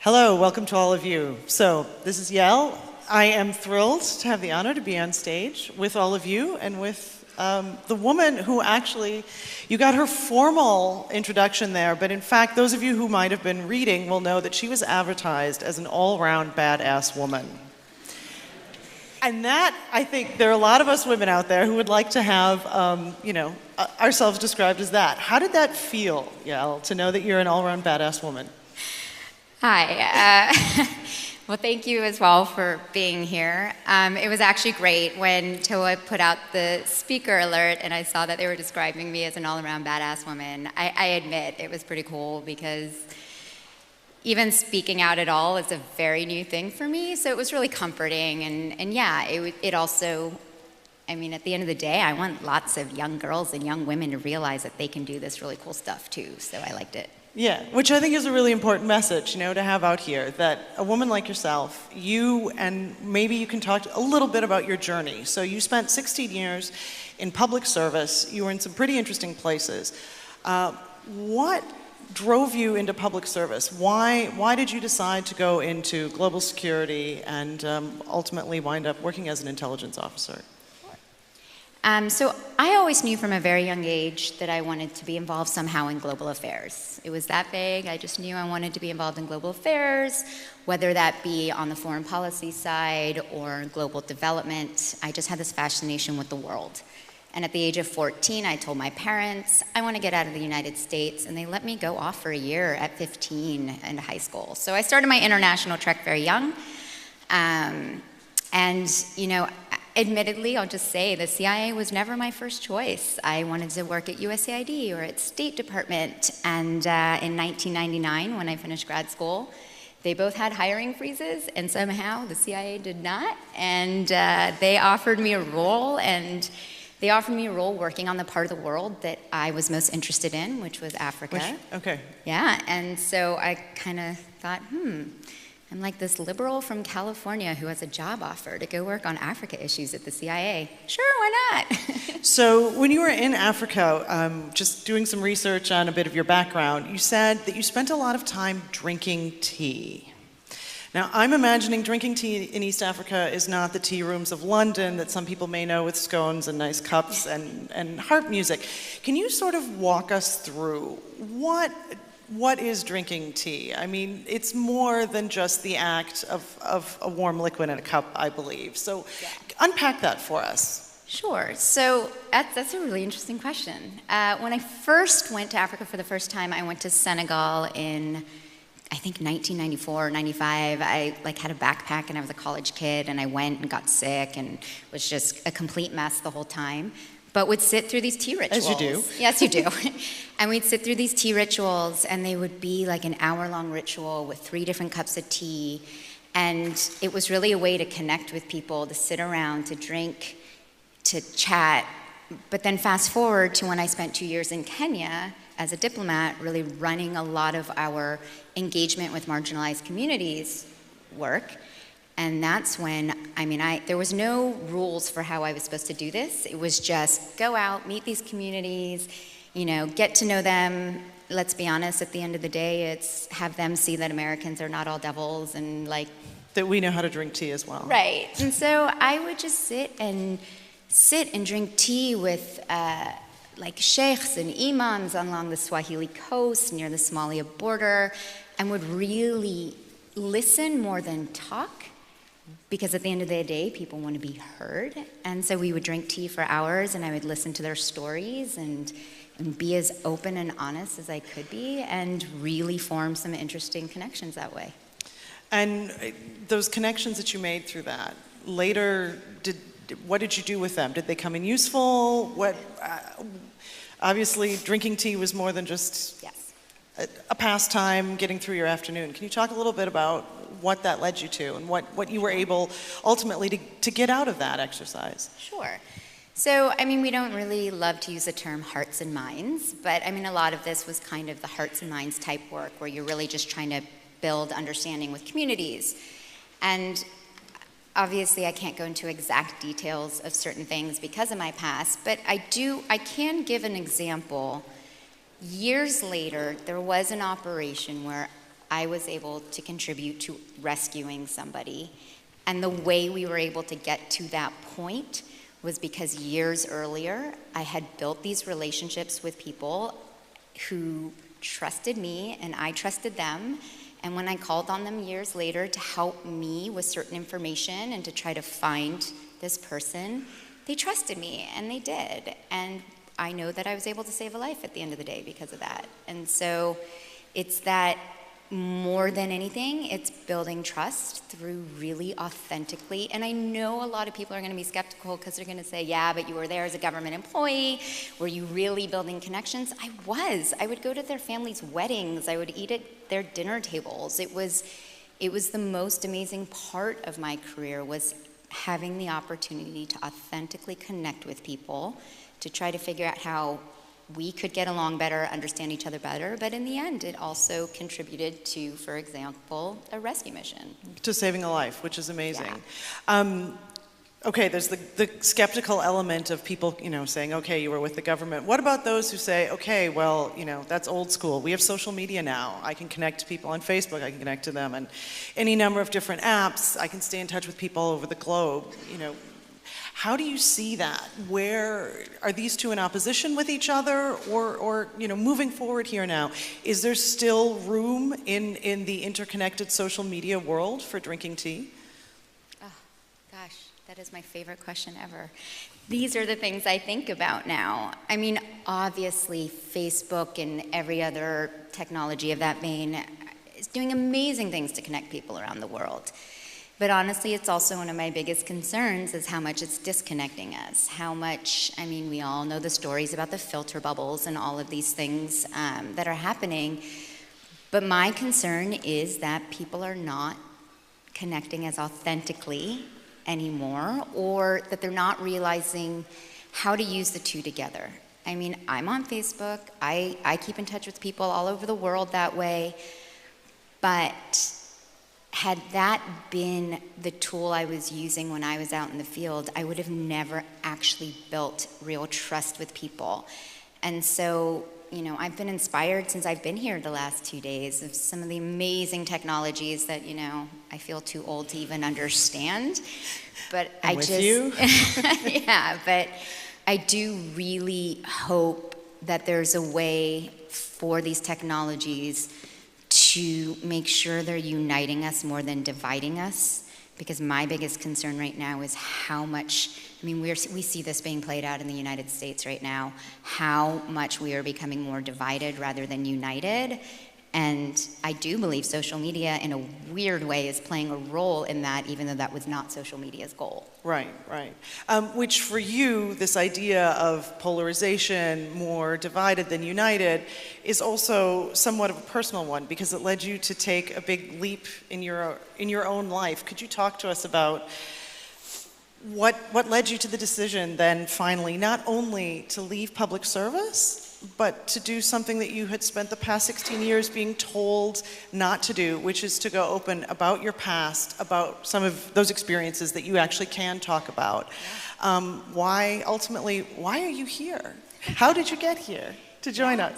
Hello, welcome to all of you. So, this is Yael. I am thrilled to have the honor to be on stage with all of you and with the woman who actually, you got her formal introduction there, but in fact, those of you who might have been reading will know that she was advertised as an all-around badass woman. And that, I think, there are a lot of us women out there who would like to have, ourselves described as that. How did that feel, Yael, to know that you're an all-around badass woman? Hi. Well, thank you as well for being here. It was actually great when Toa put out the speaker alert and I saw that they were describing me as an all-around badass woman. I admit it was pretty cool because even speaking out at all is a very new thing for me, so it was really comforting. And yeah, it also, I mean, at the end of the day, I want lots of young girls and young women to realize that they can do this really cool stuff too, so I liked it. Yeah, which I think is a really important message, to have out here, that a woman like yourself, and maybe you can talk a little bit about your journey. So you spent 16 years in public service. You were in some pretty interesting places. What drove you into public service? Why did you decide to go into global security and ultimately wind up working as an intelligence officer? So I always knew from a very young age that I wanted to be involved somehow in global affairs. It was that vague. I just knew I wanted to be involved in global affairs, whether that be on the foreign policy side or global development. I just had this fascination with the world. And at the age of 14, I told my parents, I want to get out of the United States, and they let me go off for a year at 15 in high school. So I started my international trek very young. Admittedly, I'll just say the CIA was never my first choice. I wanted to work at USAID or at State Department, and in 1999, when I finished grad school, they both had hiring freezes, and somehow the CIA did not, and they offered me a role, working on the part of the world that I was most interested in, which was Africa. Okay. Yeah, and so I kind of thought, I'm like this liberal from California who has a job offer to go work on Africa issues at the CIA. Sure, why not? So when you were in Africa, just doing some research on a bit of your background, you said that you spent a lot of time drinking tea. Now, I'm imagining drinking tea in East Africa is not the tea rooms of London that some people may know with scones and nice cups and harp music. Can you sort of walk us through what is drinking tea? I mean, it's more than just the act of a warm liquid in a cup, I believe. So unpack that for us. Sure. So that's a really interesting question. When I first went to Africa for the first time, I went to Senegal in, I think, 1994 or 95. I had a backpack and I was a college kid and I went and got sick and was just a complete mess the whole time. But would sit through these tea rituals. As you do. Yes, you do. And we'd sit through these tea rituals, and they would be like an hour-long ritual with 3 different cups of tea. And it was really a way to connect with people, to sit around, to drink, to chat. But then fast forward to when I spent 2 years in Kenya as a diplomat, really running a lot of our engagement with marginalized communities work. And that's when, there was no rules for how I was supposed to do this. It was just go out, meet these communities, get to know them. Let's be honest, at the end of the day, it's have them see that Americans are not all devils and that we know how to drink tea as well. Right. And so I would just sit and drink tea with sheikhs and imams along the Swahili coast near the Somalia border, and would really listen more than talk. Because at the end of the day, people want to be heard. And so we would drink tea for hours, and I would listen to their stories and be as open and honest as I could be, and really form some interesting connections that way. And those connections that you made through that, later, what did you do with them? Did they come in useful? Obviously, drinking tea was more than just a pastime, getting through your afternoon. Can you talk a little bit about what that led you to and what you were able ultimately to get out of that exercise? Sure. So, we don't really love to use the term hearts and minds, but a lot of this was kind of the hearts and minds type work where you're really just trying to build understanding with communities. And obviously I can't go into exact details of certain things because of my past, but I can give an example. Years later, there was an operation where I was able to contribute to rescuing somebody. And the way we were able to get to that point was because years earlier, I had built these relationships with people who trusted me and I trusted them. And when I called on them years later to help me with certain information and to try to find this person, they trusted me, and they did. And I know that I was able to save a life at the end of the day because of that. And so it's that, more than anything, it's building trust through really authentically. And I know a lot of people are going to be skeptical because they're going to say, yeah, but you were there as a government employee. Were you really building connections? I was. I would go to their families' weddings. I would eat at their dinner tables. It was the most amazing part of my career, was having the opportunity to authentically connect with people, to try to figure out how we could get along better, understand each other better, but in the end, it also contributed to, for example, a rescue mission. To saving a life, which is amazing. Yeah. Okay, there's the skeptical element of people, saying, okay, you were with the government. What about those who say, okay, well, that's old school. We have social media now. I can connect to people on Facebook. I can connect to them on any number of different apps. I can stay in touch with people all over the globe. How do you see that? Where are these two in opposition with each other, or moving forward here now? Is there still room in the interconnected social media world for drinking tea? Oh, gosh, that is my favorite question ever. These are the things I think about now. I mean, obviously, Facebook and every other technology of that vein is doing amazing things to connect people around the world. But honestly, it's also one of my biggest concerns, is how much it's disconnecting us. How much, we all know the stories about the filter bubbles and all of these things that are happening. But my concern is that people are not connecting as authentically anymore, or that they're not realizing how to use the two together. I'm on Facebook. I keep in touch with people all over the world that way. But had that been the tool I was using when I was out in the field, I would have never actually built real trust with people. And so, I've been inspired since I've been here the last 2 days of some of the amazing technologies that, I feel too old to even understand. But I'm with you. Yeah, but I do really hope that there's a way for these technologies to make sure they're uniting us more than dividing us, because my biggest concern right now is how much, we see this being played out in the United States right now, how much we are becoming more divided rather than united. And I do believe social media, in a weird way, is playing a role in that, even though that was not social media's goal. Right. Which for you, this idea of polarization, more divided than united, is also somewhat of a personal one, because it led you to take a big leap in your own life. Could you talk to us about what led you to the decision then finally not only to leave public service, but to do something that you had spent the past 16 years being told not to do, which is to go open about your past, about some of those experiences that you actually can talk about. Why are you here? How did you get here to join us?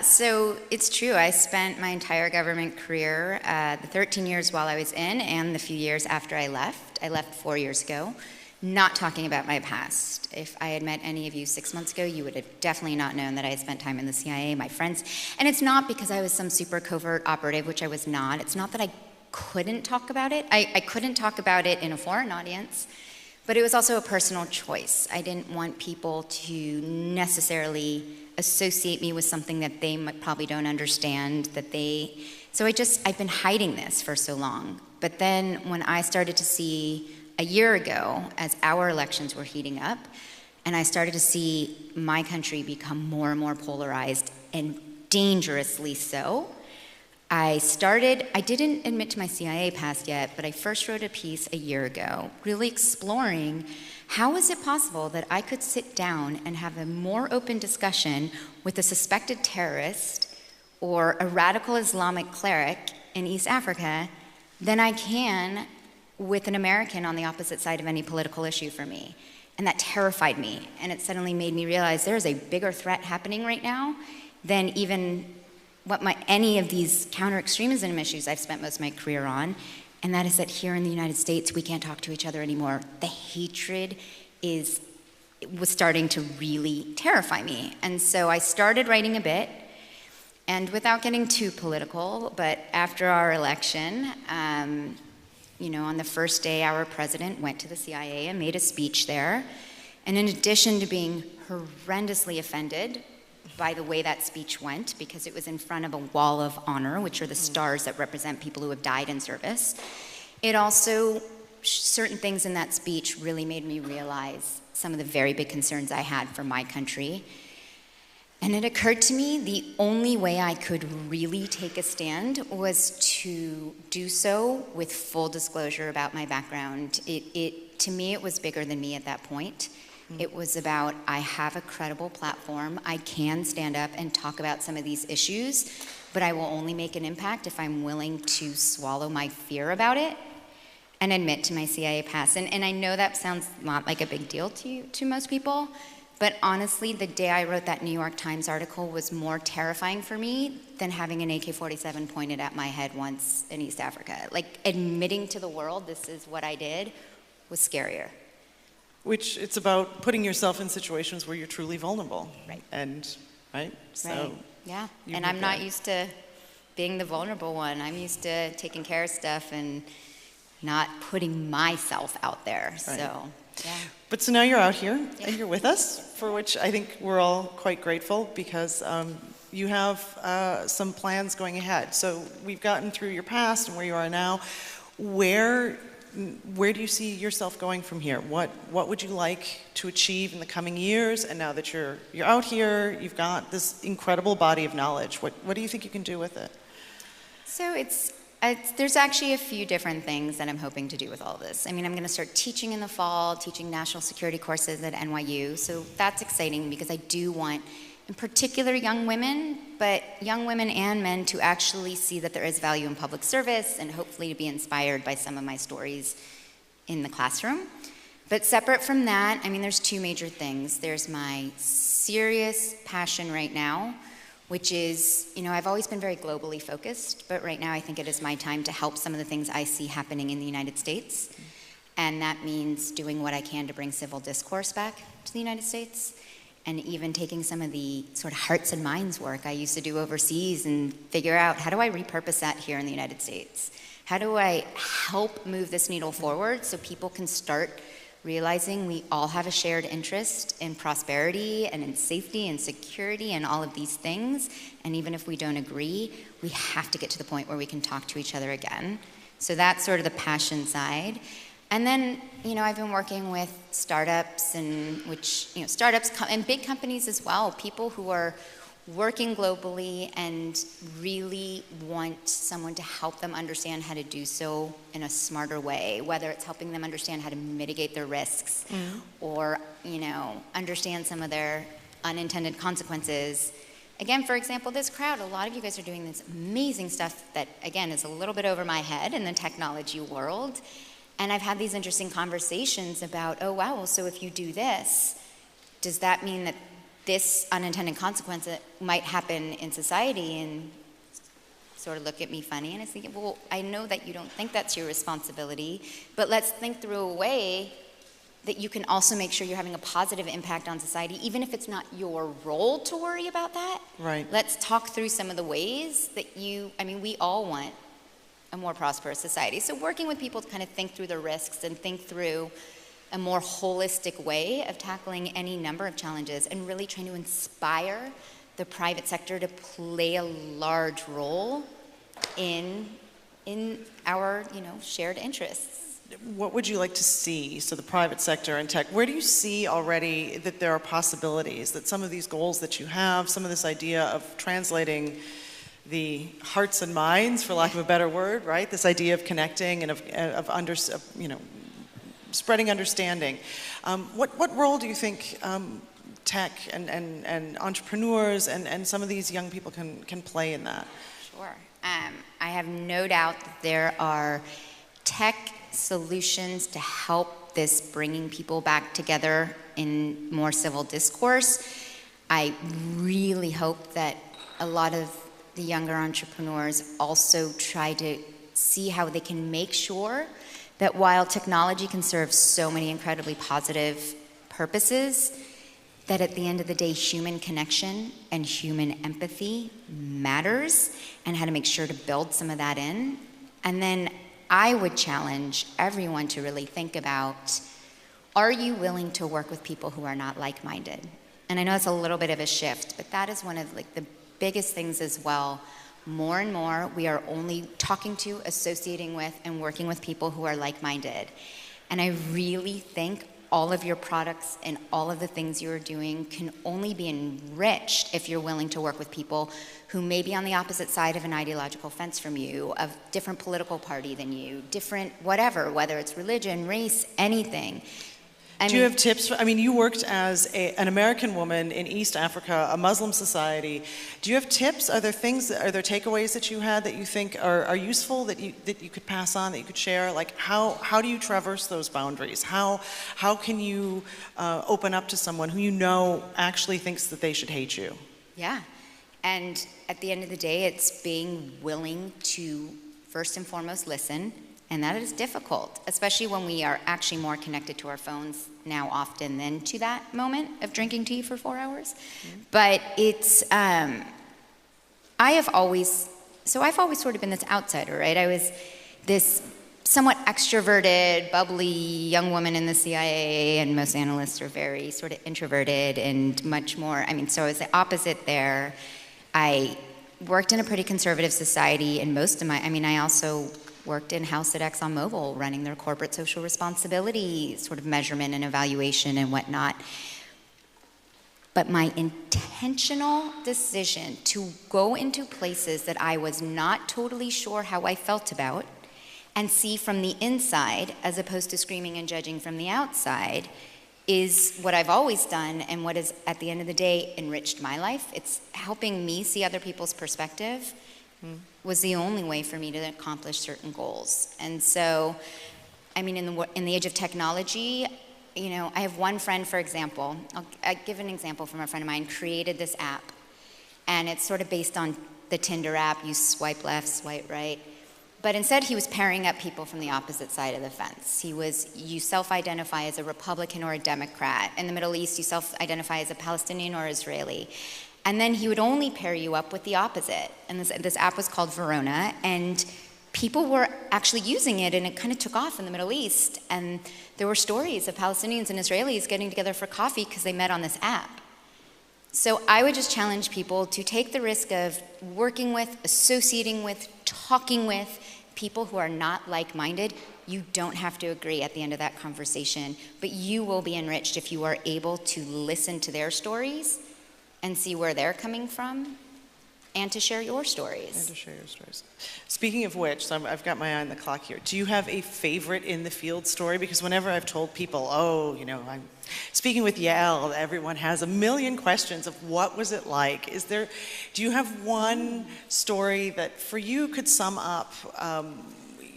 So it's true. I spent my entire government career, the 13 years while I was in and the few years after I left. I left 4 years ago. Not talking about my past. If I had met any of you 6 months ago, you would have definitely not known that I had spent time in the CIA, my friends. And it's not because I was some super covert operative, which I was not. It's not that I couldn't talk about it. I couldn't talk about it in a foreign audience, but it was also a personal choice. I didn't want people to necessarily associate me with something that they probably don't understand, so I've been hiding this for so long. But then when I started to see a year ago, as our elections were heating up, and I started to see my country become more and more polarized, and dangerously so, I didn't admit to my CIA past yet, but I first wrote a piece a year ago, really exploring how is it possible that I could sit down and have a more open discussion with a suspected terrorist or a radical Islamic cleric in East Africa than I can with an American on the opposite side of any political issue for me. And that terrified me. And it suddenly made me realize there's a bigger threat happening right now than even any of these counter-extremism issues I've spent most of my career on, and that is that here in the United States, we can't talk to each other anymore. The hatred was starting to really terrify me. And so I started writing a bit, and without getting too political, but after our election, on the first day, our president went to the CIA and made a speech there. And in addition to being horrendously offended by the way that speech went, because it was in front of a wall of honor, which are the stars that represent people who have died in service, it also, certain things in that speech really made me realize some of the very big concerns I had for my country. And it occurred to me the only way I could really take a stand was to do so with full disclosure about my background. To me, it was bigger than me at that point. It was about, I have a credible platform, I can stand up and talk about some of these issues, but I will only make an impact if I'm willing to swallow my fear about it and admit to my CIA past. And I know that sounds not like a big deal to most people, but honestly, the day I wrote that New York Times article was more terrifying for me than having an AK-47 pointed at my head once in East Africa. Like, admitting to the world this is what I did was scarier. Which it's about putting yourself in situations where you're truly vulnerable. Right. Right? So right. Yeah. And I'm not used to being the vulnerable one. I'm used to taking care of stuff and not putting myself out there. Right. So, yeah. But so now you're out here and you're with us, for which I think we're all quite grateful, because you have some plans going ahead. So we've gotten through your past and where you are now. Where do you see yourself going from here? What would you like to achieve in the coming years? And now that you're out here, you've got this incredible body of knowledge. What do you think you can do with it? So there's actually a few different things that I'm hoping to do with all of this. I mean, I'm going to start teaching in the fall, teaching national security courses at NYU. So that's exciting, because I do want, in particular, young women, but young women and men, to actually see that there is value in public service, and hopefully to be inspired by some of my stories in the classroom. But separate from that, I mean, there's two major things. There's my serious passion right now, which is, I've always been very globally focused, but right now I think it is my time to help some of the things I see happening in the United States. And that means doing what I can to bring civil discourse back to the United States, and even taking some of the sort of hearts and minds work I used to do overseas and figure out, how do I repurpose that here in the United States? How do I help move this needle forward so people can start realizing we all have a shared interest in prosperity and in safety and security and all of these things, and even if we don't agree, we have to get to the point where we can talk to each other again. So that's sort of the passion side. And then, I've been working with startups, and startups and big companies as well, people who are working globally and really want someone to help them understand how to do so in a smarter way, whether it's helping them understand how to mitigate their risks or, understand some of their unintended consequences. Again, for example, this crowd, a lot of you guys are doing this amazing stuff that, again, is a little bit over my head in the technology world. And I've had these interesting conversations about, oh, wow, well, so if you do this, does that mean that this unintended consequence might happen in society? And sort of look at me funny, and I think, well, I know that you don't think that's your responsibility, but let's think through a way that you can also make sure you're having a positive impact on society, even if it's not your role to worry about that. Right. Let's talk through some of the ways that we all want a more prosperous society. So working with people to kind of think through the risks and think through a more holistic way of tackling any number of challenges, and really trying to inspire the private sector to play a large role in our shared interests. What would you like to see? So the private sector and tech, where do you see already that there are possibilities, that some of these goals that you have, some of this idea of translating the hearts and minds, for lack of a better word, right? This idea of connecting and of spreading understanding. What role do you think tech and entrepreneurs and some of these young people can play in that? Sure. I have no doubt that there are tech solutions to help this bringing people back together in more civil discourse. I really hope that a lot of the younger entrepreneurs also try to see how they can make sure that while technology can serve so many incredibly positive purposes, that at the end of the day, human connection and human empathy matters, and how to make sure to build some of that in. And then I would challenge everyone to really think about, are you willing to work with people who are not like-minded? And I know it's a little bit of a shift, but that is one of like the biggest things as well. More and more, we are only talking to, associating with, and working with people who are like-minded. And I really think all of your products and all of the things you're doing can only be enriched if you're willing to work with people who may be on the opposite side of an ideological fence from you, of different political party than you, different whatever, whether it's religion, race, anything. Do you have tips? I mean, you worked as an American woman in East Africa, a Muslim society. Do you have tips? Are there takeaways that you had that you think are useful, that you could pass on, that you could share? Like, how do you traverse those boundaries? How can you open up to someone who you know actually thinks that they should hate you? Yeah, and at the end of the day, it's being willing to first and foremost listen. And that is difficult, especially when we are actually more connected to our phones now often than to that moment of drinking tea for 4 hours. Mm-hmm. But it's, I've always sort of been this outsider, right? I was this somewhat extroverted, bubbly young woman in the CIA, and most analysts are very sort of introverted and much more, so I was the opposite there. I worked in a pretty conservative society, and I also worked in-house at ExxonMobil, running their corporate social responsibility sort of measurement and evaluation and whatnot. But my intentional decision to go into places that I was not totally sure how I felt about and see from the inside, as opposed to screaming and judging from the outside, is what I've always done, and what is, at the end of the day, enriched my life. It's helping me see other people's perspective. Was the only way for me to accomplish certain goals. And so, in the age of technology, I have one friend, for example, I'll give an example from a friend of mine, created this app, and it's sort of based on the Tinder app. You swipe left, swipe right. But instead, he was pairing up people from the opposite side of the fence. You self-identify as a Republican or a Democrat. In the Middle East, you self-identify as a Palestinian or Israeli. And then he would only pair you up with the opposite. And this app was called Verona, and people were actually using it, and it kind of took off in the Middle East. And there were stories of Palestinians and Israelis getting together for coffee because they met on this app. So I would just challenge people to take the risk of working with, associating with, talking with people who are not like-minded. You don't have to agree at the end of that conversation, but you will be enriched if you are able to listen to their stories and see where they're coming from, and to share your stories. Speaking of which, so I've got my eye on the clock here. Do you have a favorite in the field story? Because whenever I've told people, I'm speaking with Yael, everyone has a million questions of what was it like. Do you have one story that for you could sum up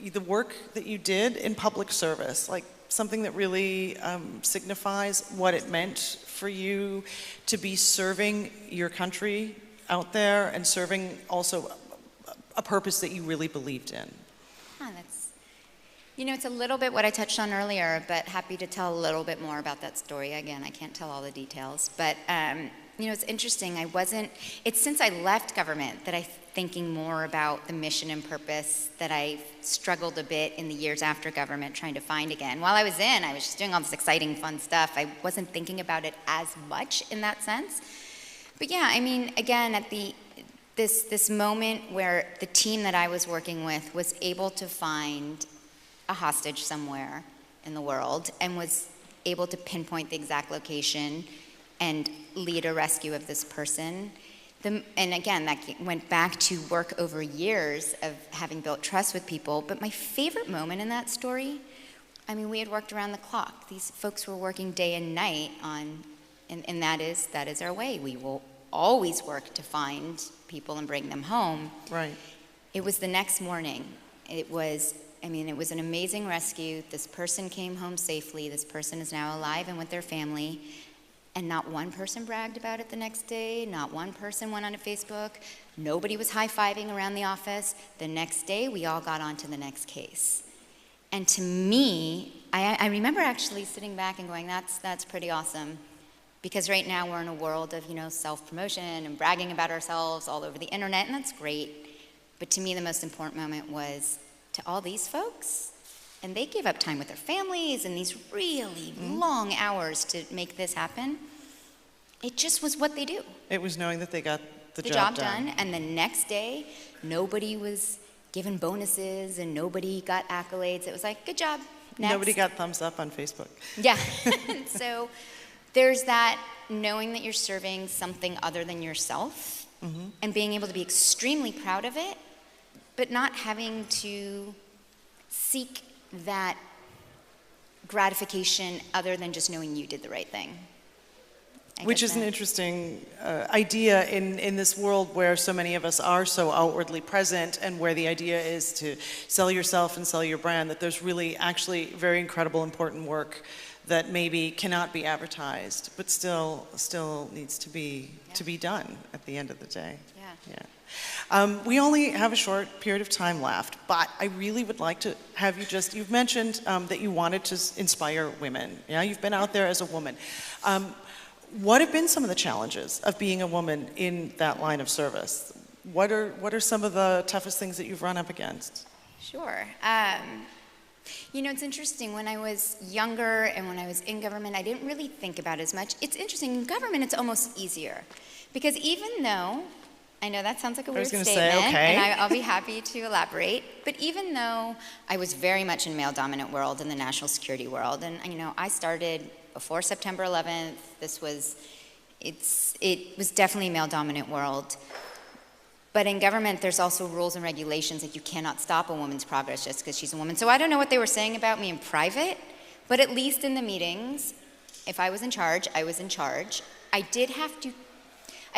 the work that you did in public service, like something that really signifies what it meant for you to be serving your country out there and serving also a purpose that you really believed in? It's a little bit what I touched on earlier, but happy to tell a little bit more about that story. Again, I can't tell all the details, but it's interesting. It's since I left government that I'm thinking more about the mission and purpose that I struggled a bit in the years after government trying to find again. While I was just doing all this exciting, fun stuff. I wasn't thinking about it as much in that sense. But yeah, again, at this moment where the team that I was working with was able to find a hostage somewhere in the world and was able to pinpoint the exact location and lead a rescue of this person. And again, that went back to work over years of having built trust with people. But my favorite moment in that story, we had worked around the clock. These folks were working day and night and that is our way. We will always work to find people and bring them home. Right. It was the next morning. It was an amazing rescue. This person came home safely. This person is now alive and with their family. And not one person bragged about it the next day. Not one person went on to Facebook. Nobody was high-fiving around the office. The next day, we all got on to the next case. And to me, I remember actually sitting back and going, that's pretty awesome. Because right now we're in a world of, self-promotion and bragging about ourselves all over the internet, and that's great. But to me, the most important moment was to all these folks, and they gave up time with their families and these really long hours to make this happen. It just was what they do. It was knowing that they got the job done. And the next day, nobody was given bonuses and nobody got accolades. It was like, good job, next. Nobody got thumbs up on Facebook. Yeah. So there's that knowing that you're serving something other than yourself and being able to be extremely proud of it, but not having to seek that gratification other than just knowing you did the right thing. Which is an interesting idea in this world where so many of us are so outwardly present, and where the idea is to sell yourself and sell your brand, that there's really actually very incredible, important work that maybe cannot be advertised, but still needs to be done at the end of the day. We only have a short period of time left, but I really would like to have you you've mentioned that you wanted to inspire women. Yeah, you've been out there as a woman. What have been some of the challenges of being a woman in that line of service? What are some of the toughest things that you've run up against? Sure. It's interesting. When I was younger and when I was in government, I didn't really think about it as much. It's interesting. In government, it's almost easier. Because even though, I know that sounds like a weird statement, and I'll be happy to elaborate, but even though I was very much in male-dominant world, in the national security world, and I started before September 11th, it was definitely a male-dominant world. But in government, there's also rules and regulations that you cannot stop a woman's progress just because she's a woman. So I don't know what they were saying about me in private, but at least in the meetings, if I was in charge, I was in charge. I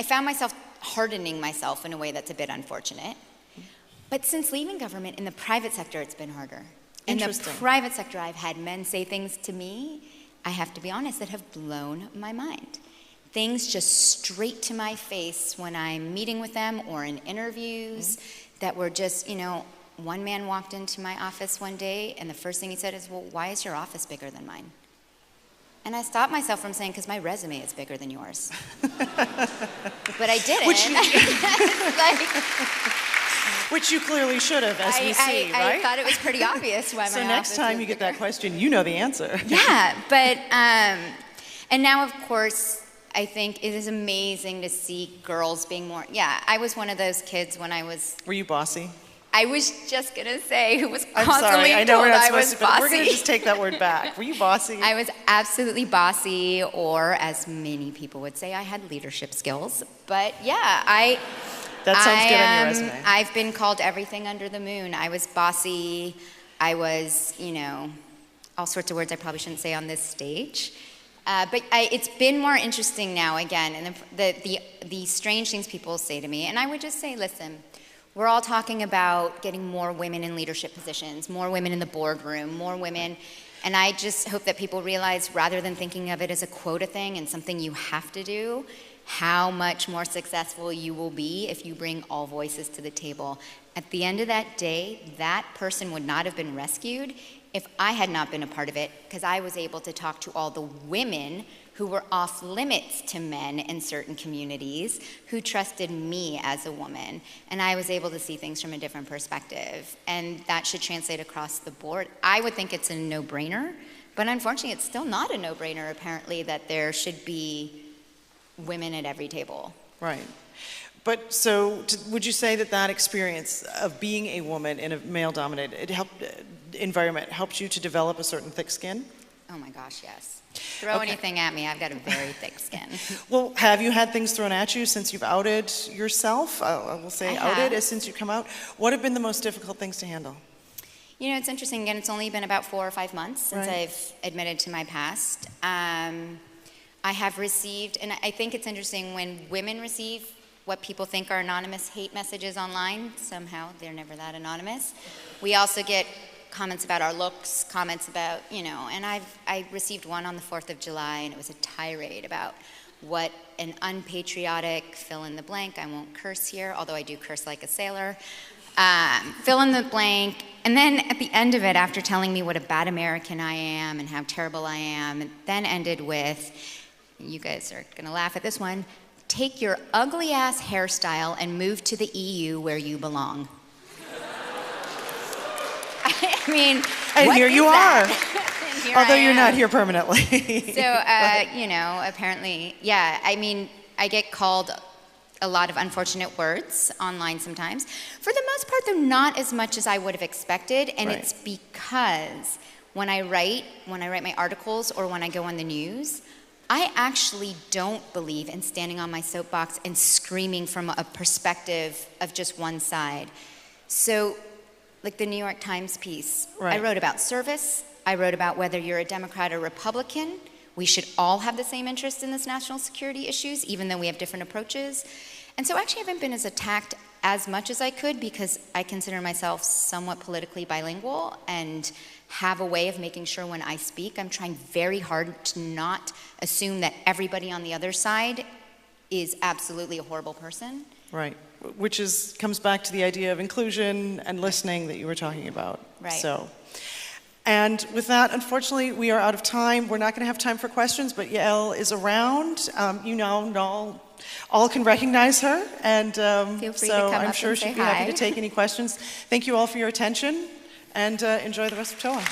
found myself hardening myself in a way that's a bit unfortunate. But since leaving government, in the private sector, it's been harder. In the private sector, I've had men say things to me, I have to be honest, that have blown my mind. Things just straight to my face when I'm meeting with them or in interviews that were just, one man walked into my office one day and the first thing he said is, well, why is your office bigger than mine? And I stopped myself from saying, because my resume is bigger than yours. But I didn't. Which you clearly should have, as we see, right? I thought it was pretty obvious why my office. So next time you get that question, you know the answer. Yeah, but, and now, of course, I think it is amazing to see girls being more, I was one of those kids when I was. Were you bossy? I was just going to say, who was I'm constantly sorry, I know told we're not I supposed was to, but bossy. we're going to just take that word back. Were you bossy? I was absolutely bossy, or as many people would say, I had leadership skills. But yeah, that sounds good on your resume. I've been called everything under the moon. I was bossy. I was, all sorts of words I probably shouldn't say on this stage. But it's been more interesting now, again, and the strange things people say to me. And I would just say, listen, we're all talking about getting more women in leadership positions, more women in the boardroom, more women. And I just hope that people realize, rather than thinking of it as a quota thing and something you have to do, how much more successful you will be if you bring all voices to the table. At the end of that day, that person would not have been rescued if I had not been a part of it, because I was able to talk to all the women who were off limits to men in certain communities, who trusted me as a woman. And I was able to see things from a different perspective. And that should translate across the board. I would think it's a no-brainer, but unfortunately it's still not a no-brainer, apparently, that there should be women at every table. Right. But so would you say that experience of being a woman in a male-dominated environment helped you to develop a certain thick skin? Oh my gosh, yes. Throw anything at me, I've got a very thick skin. Well, have you had things thrown at you since you've outed yourself? I will say outed since you come out. What have been the most difficult things to handle? It's interesting. Again, it's only been about 4 or 5 months since I've admitted to my past. I have received, and I think it's interesting, when women receive what people think are anonymous hate messages online, somehow they're never that anonymous. We also get comments about our looks, comments about, and I received one on the 4th of July, and it was a tirade about what an unpatriotic fill in the blank, I won't curse here, although I do curse like a sailor, fill in the blank, and then at the end of it, after telling me what a bad American I am and how terrible I am, it then ended with, you guys are gonna laugh at this one, take your ugly ass hairstyle and move to the EU where you belong. I mean, and here you are. Here Although I you're am. not here permanently. So, apparently, yeah, I mean, I get called a lot of unfortunate words online sometimes. For the most part, though, not as much as I would have expected, and Right. it's because when I write my articles or when I go on the news, I actually don't believe in standing on my soapbox and screaming from a perspective of just one side. So, like the New York Times piece, Right. I wrote about service, I wrote about whether you're a Democrat or Republican. We should all have the same interest in this national security issues, even though we have different approaches. And so actually I haven't been as attacked as much as I could because I consider myself somewhat politically bilingual and have a way of making sure when I speak, I'm trying very hard to not assume that everybody on the other side is absolutely a horrible person. Right, which comes back to the idea of inclusion and listening that you were talking about. Right. So, and with that, unfortunately, we are out of time. We're not going to have time for questions, but Yael is around. All can recognize her, and Feel free so to come I'm up sure and she'd say be happy hi. to take any questions. Thank you all for your attention, and enjoy the rest of TOA.